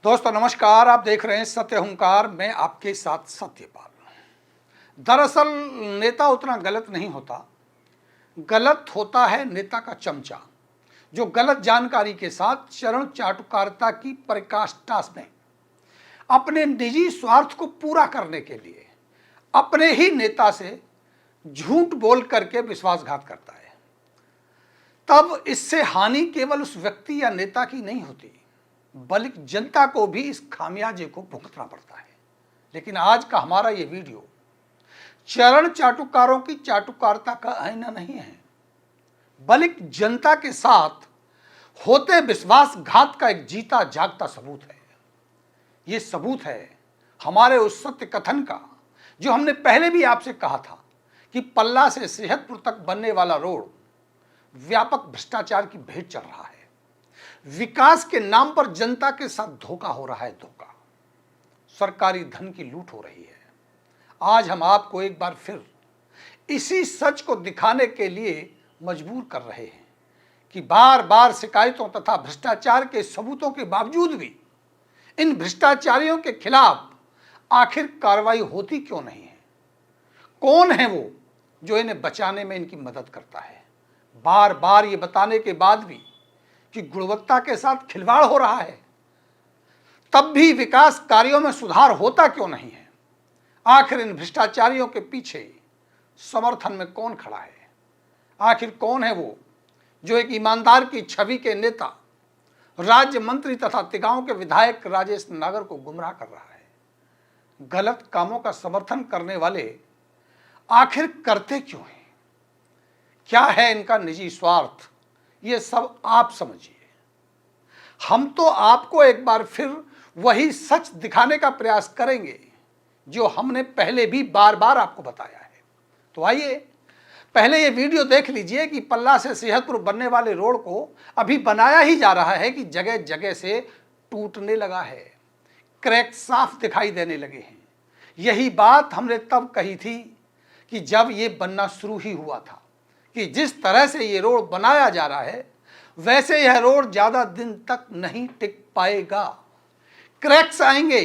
दोस्तों नमस्कार, आप देख रहे हैं सत्य हुंकार। मैं आपके साथ सत्यपाल। दरअसल नेता उतना गलत नहीं होता, गलत होता है नेता का चमचा, जो गलत जानकारी के साथ चरण चाटुकारिता की पराकाष्ठा में अपने निजी स्वार्थ को पूरा करने के लिए अपने ही नेता से झूठ बोल करके विश्वासघात करता है। तब इससे हानि केवल उस व्यक्ति या नेता की नहीं होती, बल्कि जनता को भी इस खामियाजे को भुगतना पड़ता है। लेकिन आज का हमारा ये वीडियो चरण चाटुकारों की चाटुकारिता का आईना नहीं है, बल्कि जनता के साथ होते विश्वासघात का एक जीता जागता सबूत है। ये सबूत है हमारे उस सत्य कथन का जो हमने पहले भी आपसे कहा था कि पल्ला से सेहतपुर तक बनने वाला रोड व्यापक भ्रष्टाचार की भेंट चढ़ रहा है। विकास के नाम पर जनता के साथ धोखा हो रहा है, धोखा, सरकारी धन की लूट हो रही है। आज हम आपको एक बार फिर इसी सच को दिखाने के लिए मजबूर कर रहे हैं कि बार बार शिकायतों तथा भ्रष्टाचार के सबूतों के बावजूद भी इन भ्रष्टाचारियों के खिलाफ आखिर कार्रवाई होती क्यों नहीं है। कौन है वो जो इन्हें बचाने में इनकी मदद करता है। बार बार ये बताने के बाद भी कि गुणवत्ता के साथ खिलवाड़ हो रहा है, तब भी विकास कार्यों में सुधार होता क्यों नहीं है। आखिर इन भ्रष्टाचारियों के पीछे समर्थन में कौन खड़ा है। आखिर कौन है वो जो एक ईमानदार की छवि के नेता, राज्य मंत्री तथा तिगांव के विधायक राजेश नागर को गुमराह कर रहा है। गलत कामों का समर्थन करने वाले आखिर करते क्यों हैं, क्या है इनका निजी स्वार्थ, ये सब आप समझिए। हम तो आपको एक बार फिर वही सच दिखाने का प्रयास करेंगे जो हमने पहले भी बार बार आपको बताया है। तो आइए पहले ये वीडियो देख लीजिए कि पल्ला से सेहतपुर बनने वाले रोड को अभी बनाया ही जा रहा है कि जगह जगह से टूटने लगा है, क्रैक साफ दिखाई देने लगे हैं। यही बात हमने तब कही थी कि जब ये बनना शुरू ही हुआ था कि जिस तरह से ये रोड बनाया जा रहा है वैसे यह रोड ज्यादा दिन तक नहीं टिक पाएगा। क्रैक्स आएंगे,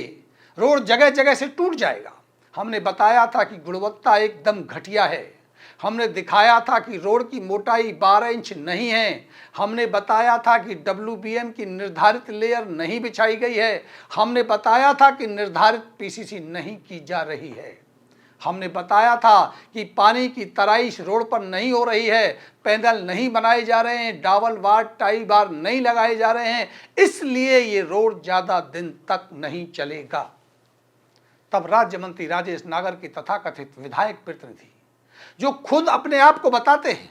रोड जगह जगह से टूट जाएगा। हमने बताया था कि गुणवत्ता एकदम घटिया है। हमने दिखाया था कि रोड की मोटाई 12 इंच नहीं है। हमने बताया था कि WBM की निर्धारित लेयर नहीं बिछाई गई है। हमने बताया था कि निर्धारित PCC नहीं की जा रही है। हमने बताया था कि पानी की तराइश रोड पर नहीं हो रही है, पैनल नहीं बनाए जा रहे हैं, डबल बार टाई बार नहीं लगाए जा रहे हैं, इसलिए ये रोड ज्यादा दिन तक नहीं चलेगा। तब राज्य मंत्री राजेश नागर की तथाकथित विधायक प्रतिनिधि जो खुद अपने आप को बताते हैं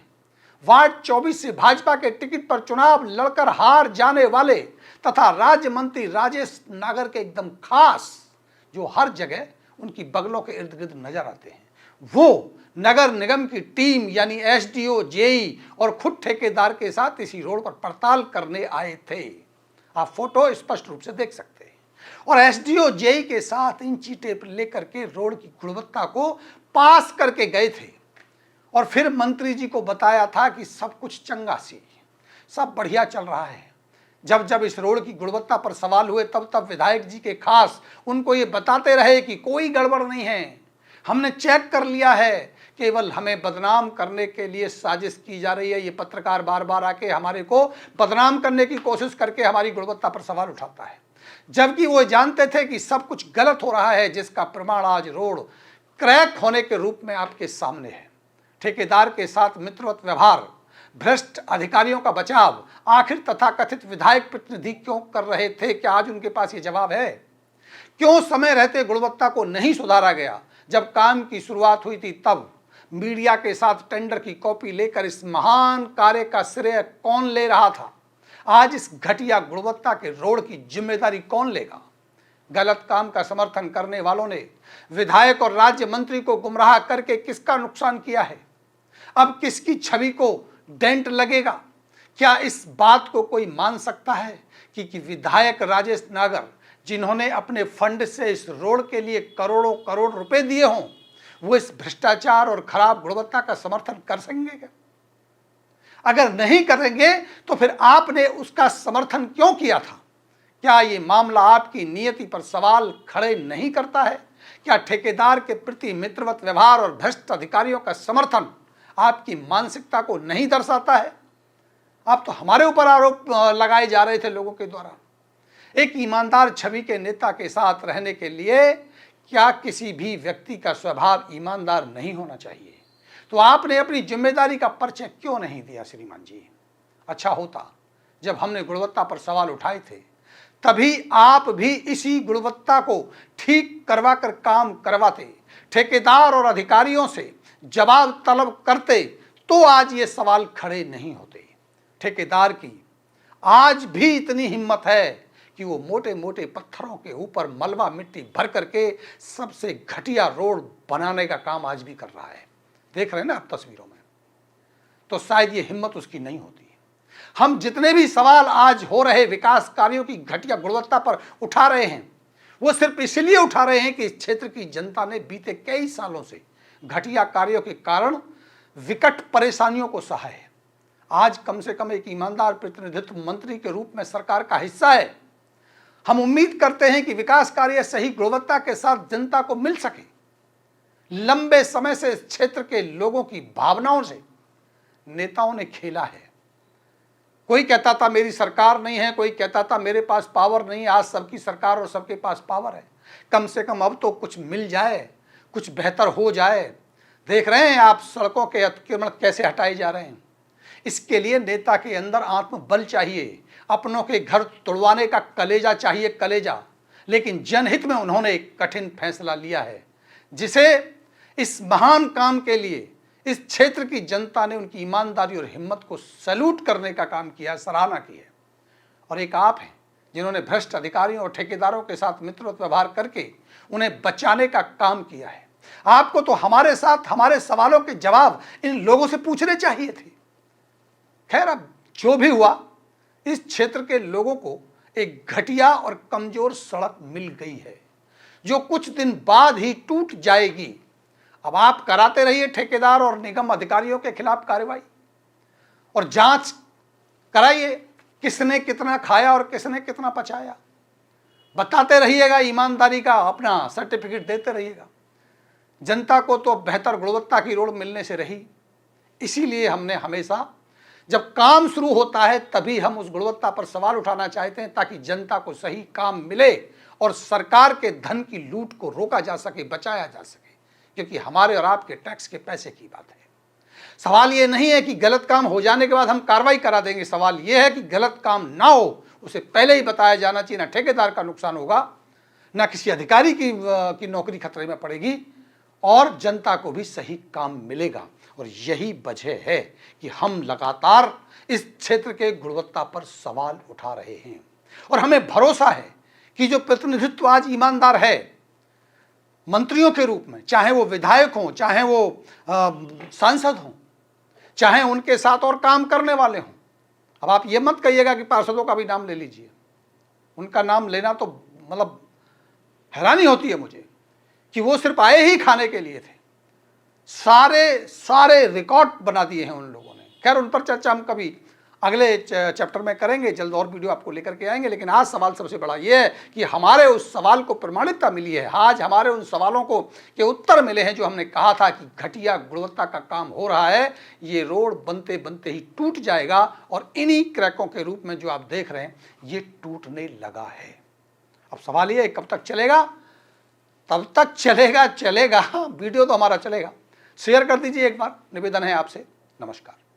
वार्ड 24 से भाजपा के टिकट पर चुनाव लड़कर हार जाने वाले तथा राज्य मंत्री राजेश नागर के एकदम खास, जो हर जगह उनकी बगलों के इर्द गिर्द नजर आते हैं, वो नगर निगम की टीम यानी SDO, JE और खुद ठेकेदार के साथ इसी रोड पर पड़ताल करने आए थे। आप फोटो स्पष्ट रूप से देख सकते हैं। और SDO, JE के साथ इंची टेप लेकर के रोड की गुणवत्ता को पास करके गए थे और फिर मंत्री जी को बताया था कि सब कुछ चंगा सी, सब बढ़िया चल रहा है। जब जब इस रोड की गुणवत्ता पर सवाल हुए तब तब विधायक जी के खास उनको ये बताते रहे कि कोई गड़बड़ नहीं है, हमने चेक कर लिया है, केवल हमें बदनाम करने के लिए साजिश की जा रही है। ये पत्रकार बार बार आके हमारे को बदनाम करने की कोशिश करके हमारी गुणवत्ता पर सवाल उठाता है, जबकि वो जानते थे कि सब कुछ गलत हो रहा है, जिसका प्रमाण आज रोड क्रैक होने के रूप में आपके सामने है। ठेकेदार के साथ मित्रवत व्यवहार, भ्रष्ट अधिकारियों का बचाव, आखिर तथाकथित विधायक प्रतिनिधि क्यों कर रहे थे? क्या आज उनके पास ये जवाब है? क्यों समय रहते गुणवत्ता को नहीं सुधारा गया? जब काम की शुरुआत हुई थी तब मीडिया के साथ टेंडर की कॉपी लेकर इस महान कार्य का श्रेय कौन ले रहा था? आज इस घटिया गुणवत्ता के रोड की जिम्मेदारी कौन लेगा? गलत काम का समर्थन करने वालों ने विधायक और राज्य मंत्री को गुमराह करके किसका नुकसान किया है? अब किसकी छवि को डेंट लगेगा? क्या इस बात को कोई मान सकता है कि विधायक राजेश नागर, जिन्होंने अपने फंड से इस रोड के लिए करोड़ों करोड़ रुपए दिए हों, वो इस भ्रष्टाचार और खराब गुणवत्ता का समर्थन कर सकेंगे क्या? अगर नहीं करेंगे तो फिर आपने उसका समर्थन क्यों किया था? क्या ये मामला आपकी नियति पर सवाल खड़े नहीं करता है? क्या ठेकेदार के प्रति मित्रवत व्यवहार और भ्रष्ट अधिकारियों का समर्थन आपकी मानसिकता को नहीं दर्शाता है? आप तो हमारे ऊपर आरोप लगाए जा रहे थे लोगों के द्वारा। एक ईमानदार छवि के नेता के साथ रहने के लिए क्या किसी भी व्यक्ति का स्वभाव ईमानदार नहीं होना चाहिए? तो आपने अपनी जिम्मेदारी का परिचय क्यों नहीं दिया श्रीमान जी? अच्छा होता जब हमने गुणवत्ता पर सवाल उठाए थे, तभी आप भी इसी गुणवत्ता को ठीक करवा कर काम करवाते, ठेकेदार और अधिकारियों से जवाब तलब करते, तो आज ये सवाल खड़े नहीं होते। ठेकेदार की आज भी इतनी हिम्मत है कि वो मोटे मोटे पत्थरों के ऊपर मलबा मिट्टी भर करके सबसे घटिया रोड बनाने का काम आज भी कर रहा है। देख रहे हैं ना आप तस्वीरों में, तो शायद ये हिम्मत उसकी नहीं होती। हम जितने भी सवाल आज हो रहे विकास कार्यों की घटिया गुणवत्ता पर उठा रहे हैं, वो सिर्फ इसलिए उठा रहे हैं कि इस क्षेत्र की जनता ने बीते कई सालों से घटिया कार्यों के कारण विकट परेशानियों को सहा है। आज कम से कम एक ईमानदार प्रतिनिधित्व मंत्री के रूप में सरकार का हिस्सा है। हम उम्मीद करते हैं कि विकास कार्य सही गुणवत्ता के साथ जनता को मिल सके। लंबे समय से इस क्षेत्र के लोगों की भावनाओं से नेताओं ने खेला है। कोई कहता था मेरी सरकार नहीं है, कोई कहता था मेरे पास पावर नहीं है। आज सबकी सरकार और सबके पास पावर है। कम से कम अब तो कुछ मिल जाए, कुछ बेहतर हो जाए। देख रहे हैं आप सड़कों के अतिक्रमण कैसे हटाए जा रहे हैं। इसके लिए नेता के अंदर आत्मबल चाहिए, अपनों के घर तोड़वाने का कलेजा चाहिए, कलेजा। लेकिन जनहित में उन्होंने एक कठिन फैसला लिया है, जिसे इस महान काम के लिए इस क्षेत्र की जनता ने उनकी ईमानदारी और हिम्मत को सैल्यूट करने का काम किया, सराहना की है। और एक आप हैं जिन्होंने भ्रष्ट अधिकारियों और ठेकेदारों के साथ मित्रवत व्यवहार करके उन्हें बचाने का काम किया है। आपको तो हमारे साथ हमारे सवालों के जवाब इन लोगों से पूछने चाहिए थे। खैर, अब जो भी हुआ, इस क्षेत्र के लोगों को एक घटिया और कमजोर सड़क मिल गई है, जो कुछ दिन बाद ही टूट जाएगी। अब आप कराते रहिए ठेकेदार और निगम अधिकारियों के खिलाफ कार्रवाई और जांच कराइए, किसने कितना खाया और किसने कितना पचाया। बताते रहिएगा, ईमानदारी का अपना सर्टिफिकेट देते रहिएगा। जनता को तो बेहतर गुणवत्ता की रोड मिलने से रही। इसीलिए हमने हमेशा जब काम शुरू होता है तभी हम उस गुणवत्ता पर सवाल उठाना चाहते हैं, ताकि जनता को सही काम मिले और सरकार के धन की लूट को रोका जा सके, बचाया जा सके। क्योंकि हमारे और आपके टैक्स के पैसे की बात है। सवाल ये नहीं है कि गलत काम हो जाने के बाद हम कार्रवाई करा देंगे। सवाल ये है कि गलत काम ना हो, उसे पहले ही बताया जाना चाहिए। ना ठेकेदार का नुकसान होगा, ना किसी अधिकारी की नौकरी खतरे में पड़ेगी, और जनता को भी सही काम मिलेगा। और यही वजह है कि हम लगातार इस क्षेत्र के गुणवत्ता पर सवाल उठा रहे हैं। और हमें भरोसा है कि जो प्रतिनिधित्व आज ईमानदार है, मंत्रियों के रूप में, चाहे वो विधायक हों, चाहे वो सांसद हों, चाहे उनके साथ और काम करने वाले हों। अब आप ये मत कहिएगा कि पार्षदों का भी नाम ले लीजिए। उनका नाम लेना तो मतलब हैरानी होती है मुझे कि वो सिर्फ आए ही खाने के लिए थे। सारे रिकॉर्ड बना दिए हैं उन लोगों ने। खैर, उन पर चर्चा हम कभी अगले चैप्टर में करेंगे, जल्द और वीडियो आपको लेकर के आएंगे। लेकिन आज सवाल सबसे बड़ा ये है कि हमारे उस सवाल को प्रमाणिकता मिली है। आज हमारे उन सवालों को के उत्तर मिले हैं, जो हमने कहा था कि घटिया गुणवत्ता का काम हो रहा है, ये रोड बनते बनते ही टूट जाएगा। और इन्हीं क्रैकों के रूप में जो आप देख रहे हैं, ये टूटने लगा है। अब सवाल ये है कब तक चलेगा? तब तक चलेगा वीडियो तो हमारा चलेगा। शेयर कर दीजिए एक बार, निवेदन है आपसे। नमस्कार।